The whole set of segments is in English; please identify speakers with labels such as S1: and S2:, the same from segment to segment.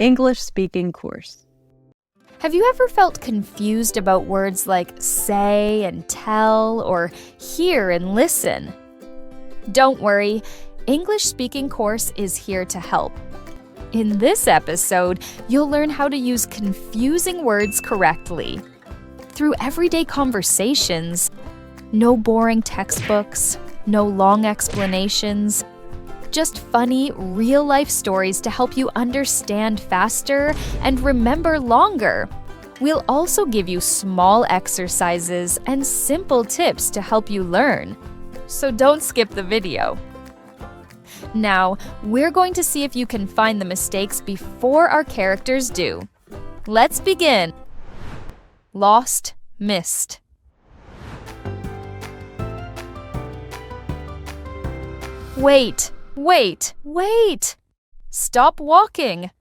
S1: English speaking course.
S2: Have you ever felt confused about words like say and tell or hear and listen? Don't worry, English Speaking Course is here to help. In this episode, you'll learn how to use confusing words correctly. Through everyday conversations, no boring textbooks, no long explanations, just funny, real-life stories to help you understand faster and remember longer. We'll also give you small exercises and simple tips to help you learn. So don't skip the video. Now, we're going to see if you can find the mistakes before our characters do. Let's begin. Lost, missed. Wait. Stop walking.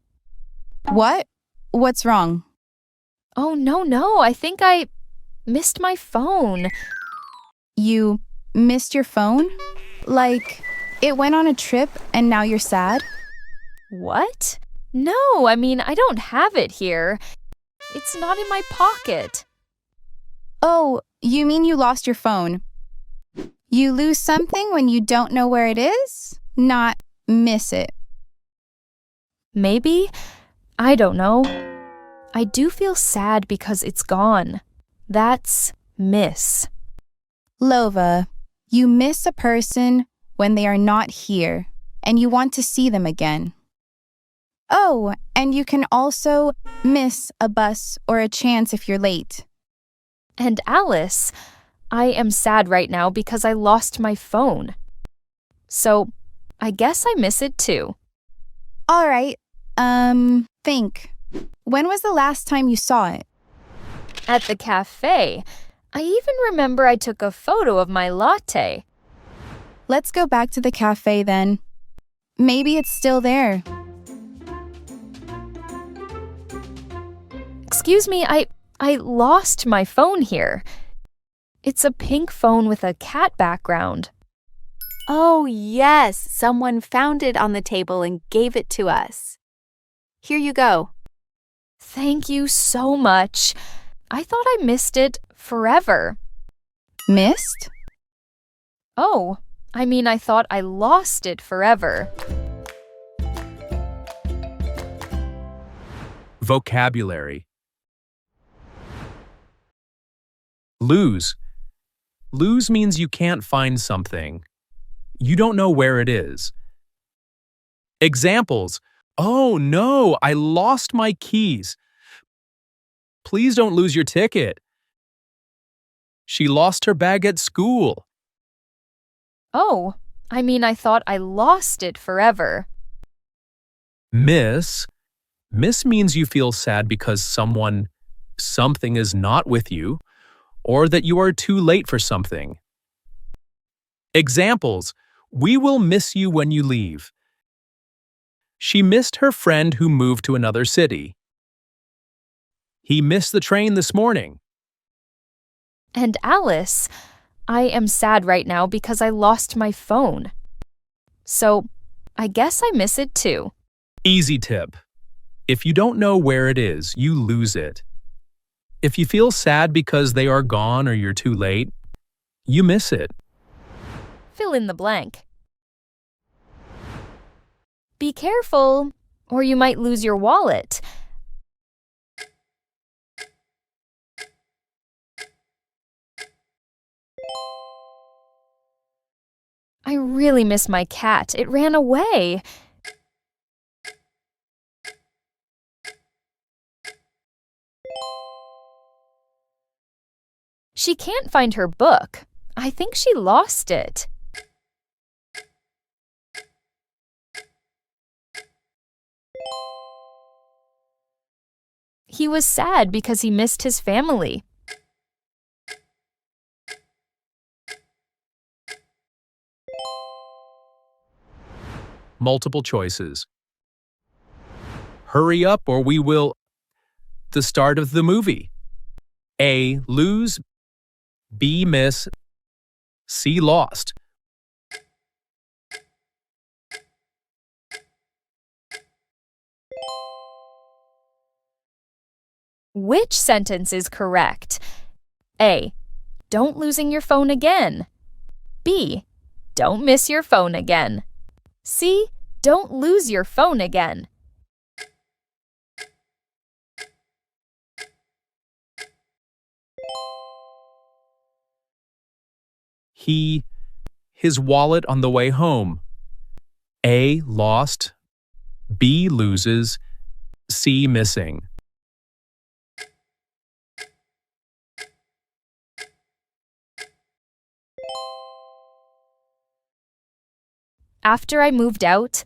S3: What? What's wrong?
S2: Oh, no, I think I missed my phone.
S3: You missed your phone? Like, it went on a trip and now you're sad?
S2: What? No, I don't have it here. It's not in my pocket.
S3: Oh, you mean you lost your phone? You lose something when you don't know where it is? Not miss it.
S2: Maybe? I don't know. I do feel sad because it's gone. That's miss.
S3: Lova, you miss a person when they are not here and you want to see them again. Oh, and you can also miss a bus or a chance if you're late.
S2: And Alice, I am sad right now because I lost my phone. So, I guess I miss it too.
S3: All right, think. When was the last time you saw it?
S2: At the cafe. I even remember I took a photo of my latte.
S3: Let's go back to the cafe then. Maybe it's still there.
S2: Excuse me, I lost my phone here. It's a pink phone with a cat background.
S4: Oh, yes, someone found it on the table and gave it to us. Here you go.
S2: Thank you so much. I thought I missed it forever.
S3: Missed?
S2: Oh, I thought I lost it forever.
S5: Vocabulary. Lose. Lose means you can't find something. You don't know where it is. Examples. Oh no, I lost my keys. Please don't lose your ticket. She lost her bag at school.
S2: Oh, I thought I lost it forever.
S5: Miss. Miss means you feel sad because something is not with you, or that you are too late for something. Examples. We will miss you when you leave. She missed her friend who moved to another city. He missed the train this morning.
S2: And Alice, I am sad right now because I lost my phone. So, I guess I miss it too.
S5: Easy tip. If you don't know where it is, you lose it. If you feel sad because they are gone or you're too late, you miss it.
S2: Fill in the blank. Be careful, or you might lose your wallet. I really miss my cat. It ran away. She can't find her book. I think she lost it. He was sad because he missed his family.
S5: Multiple choices. Hurry up or we will. The start of the movie. A. Lose. B. Miss. C. Lost.
S2: Which sentence is correct? A. Don't losing your phone again. B. Don't miss your phone again. C. Don't lose your phone again.
S5: His wallet on the way home. A. Lost. B. Loses. C. Missing.
S2: After I moved out,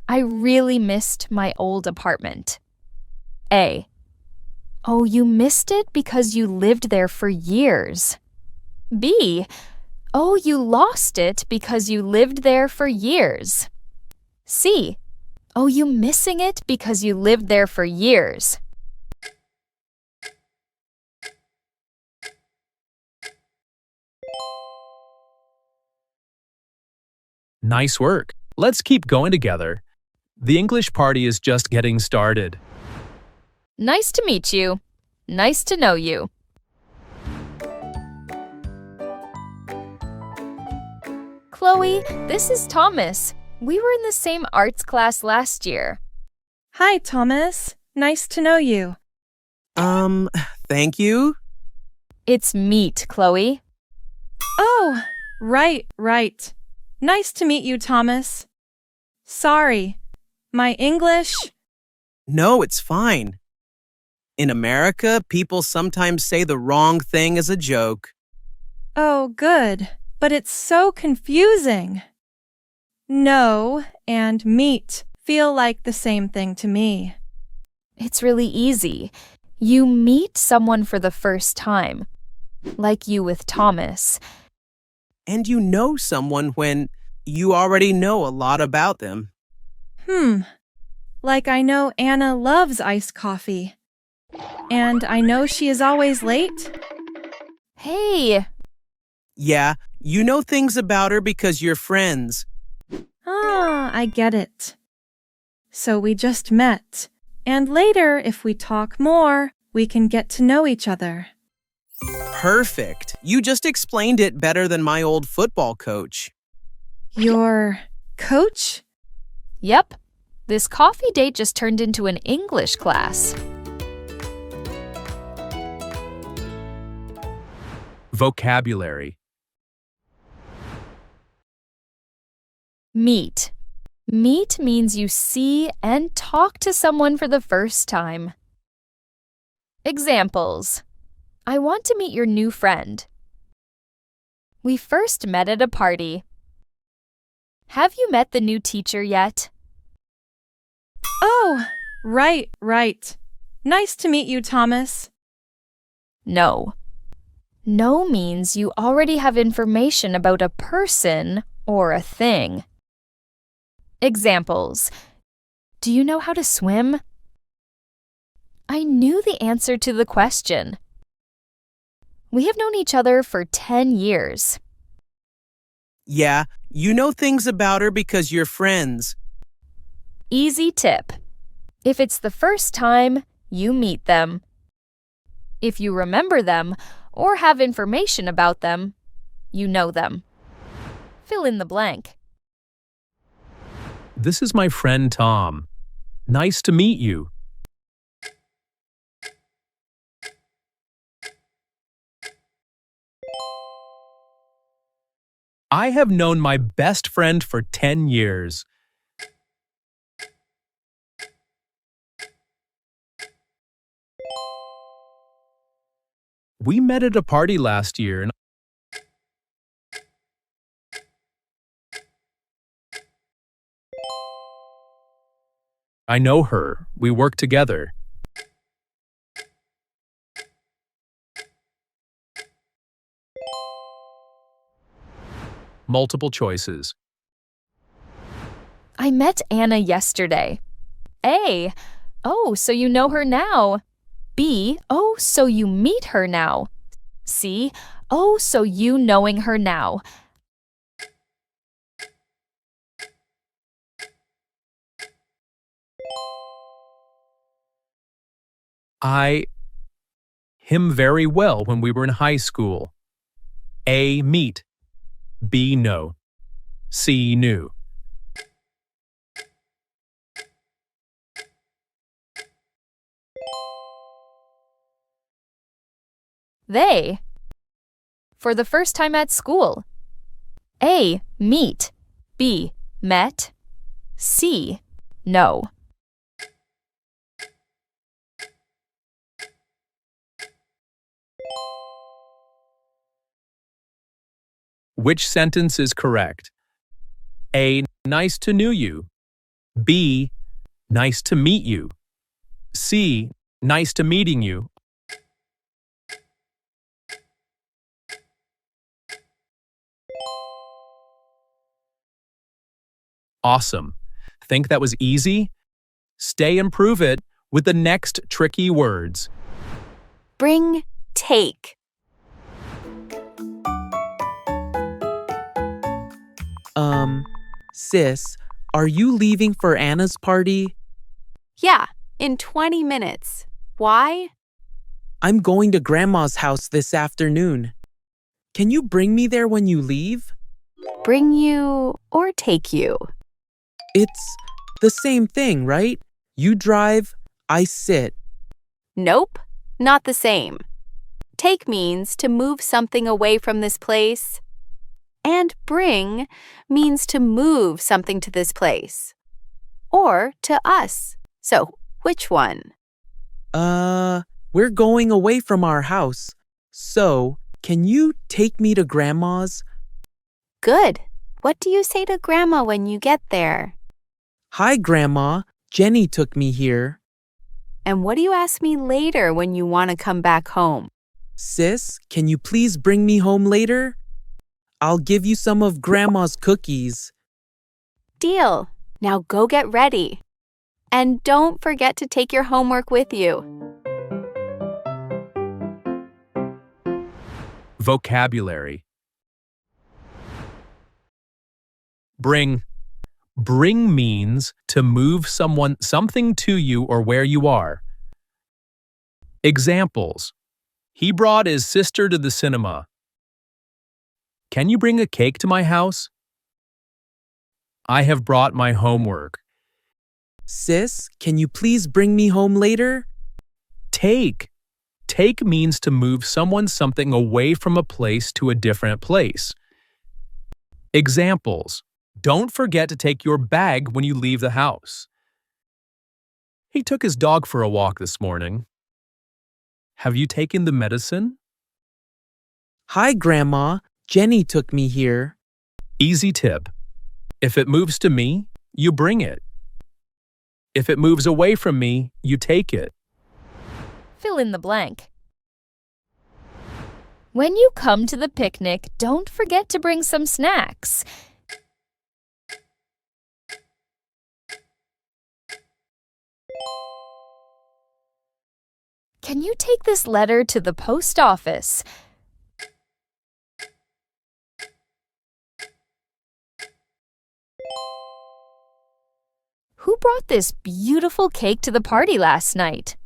S2: I really missed my old apartment. A. Oh, you missed it because you lived there for years. B. Oh, you lost it because you lived there for years. C. Oh, you missing it because you lived there for years.
S5: Nice work. Let's keep going together. The English party is just getting started.
S2: Nice to meet you. Nice to know you. Chloe, this is Thomas. We were in the same arts class last year.
S6: Hi, Thomas. Nice to know you.
S7: Thank you.
S2: It's meet, Chloe.
S6: Oh, right. Nice to meet you, Thomas. Sorry, my English…
S7: No, it's fine. In America, people sometimes say the wrong thing as a joke.
S6: Oh, good. But it's so confusing. Know and meet feel like the same thing to me.
S2: It's really easy. You meet someone for the first time, like you with Thomas.
S7: And you know someone when you already know a lot about them.
S6: Like I know Anna loves iced coffee. And I know she is always late.
S2: Hey!
S7: Yeah, you know things about her because you're friends.
S6: Ah, I get it. So we just met. And later, if we talk more, we can get to know each other.
S7: Perfect. You just explained it better than my old football coach.
S6: Your coach?
S2: Yep. This coffee date just turned into an English class.
S5: Vocabulary.
S2: Meet. Meet means you see and talk to someone for the first time. Examples. I want to meet your new friend. We first met at a party. Have you met the new teacher yet?
S6: Oh, right. Nice to meet you, Thomas.
S2: No. No means you already have information about a person or a thing. Examples. Do you know how to swim? I knew the answer to the question. We have known each other for 10 years.
S7: Yeah, you know things about her because you're friends.
S2: Easy tip. If it's the first time, you meet them. If you remember them or have information about them, you know them. Fill in the blank.
S5: This is my friend Tom. Nice to meet you. I have known my best friend for 10 years. We met at a party last year and I know her. We work together. Multiple choices.
S2: I met Anna yesterday. A. Oh, so you know her now. B. Oh, so you meet her now. C. Oh, so you knowing her now.
S5: I him very well when we were in high school. A. Meet. B. Know. C. Knew.
S2: They. For the first time at school. A. Meet. B. Met. C. Know.
S5: Which sentence is correct? A. Nice to know you. B. Nice to meet you. C. Nice to meeting you. Awesome. Think that was easy? Stay and prove it with the next tricky words.
S4: Bring, take.
S7: Sis, are you leaving for Anna's party?
S4: Yeah, in 20 minutes. Why?
S7: I'm going to Grandma's house this afternoon. Can you bring me there when you leave?
S4: Bring you or take you?
S7: It's the same thing, right? You drive, I sit.
S4: Nope, not the same. Take means to move something away from this place. And bring means to move something to this place. Or to us. So, which one?
S7: We're going away from our house. So, can you take me to Grandma's?
S4: Good. What do you say to Grandma when you get there?
S7: Hi, Grandma. Jenny took me here.
S4: And what do you ask me later when you want to come back home?
S7: Sis, can you please bring me home later? I'll give you some of Grandma's cookies.
S4: Deal. Now go get ready. And don't forget to take your homework with you.
S5: Vocabulary. Bring. Bring means to move something to you or where you are. Examples. He brought his sister to the cinema. Can you bring a cake to my house? I have brought my homework.
S7: Sis, can you please bring me home later?
S5: Take. Take means to move something away from a place to a different place. Examples. Don't forget to take your bag when you leave the house. He took his dog for a walk this morning. Have you taken the medicine?
S7: Hi, Grandma. Jenny took me here.
S5: Easy tip. If it moves to me, you bring it. If it moves away from me, you take it.
S2: Fill in the blank. When you come to the picnic, don't forget to bring some snacks. Can you take this letter to the post office? Who brought this beautiful cake to the party last night?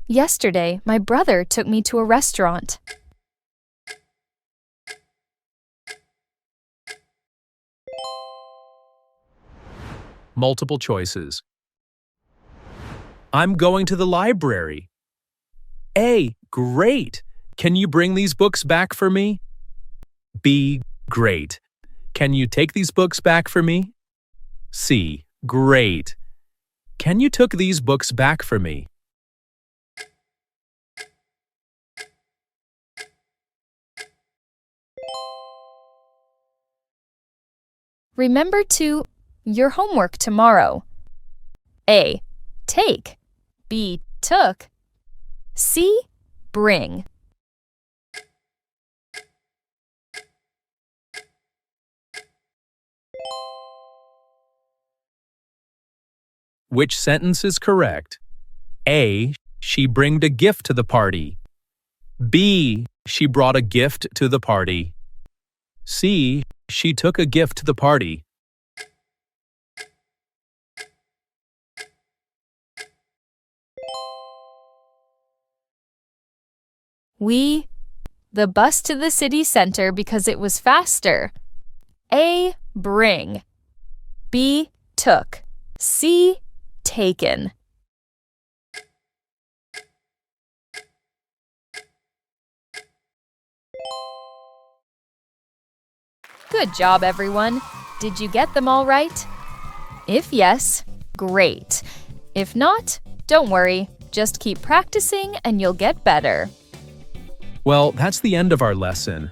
S2: Yesterday, my brother took me to a restaurant.
S5: Multiple choices. I'm going to the library. A. Great. Can you bring these books back for me? B. Great. Can you take these books back for me? C. Great. Can you took these books back for me?
S2: Remember to your homework tomorrow. A. Take. B. Took. C. Bring.
S5: Which sentence is correct? A. She bringed a gift to the party. B. She brought a gift to the party. C. She took a gift to the party.
S2: The bus to the city center because it was faster. A, bring. B, took. C, taken. Good job, everyone. Did you get them all right? If yes, great. If not, don't worry. Just keep practicing and you'll get better.
S5: Well, that's the end of our lesson.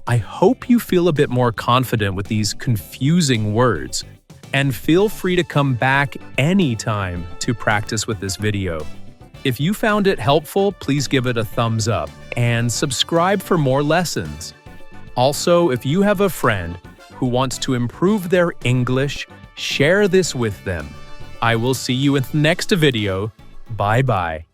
S5: I hope you feel a bit more confident with these confusing words, and feel free to come back anytime to practice with this video. If you found it helpful, please give it a thumbs up and subscribe for more lessons. Also, if you have a friend who wants to improve their English, share this with them. I will see you in the next video. Bye-bye.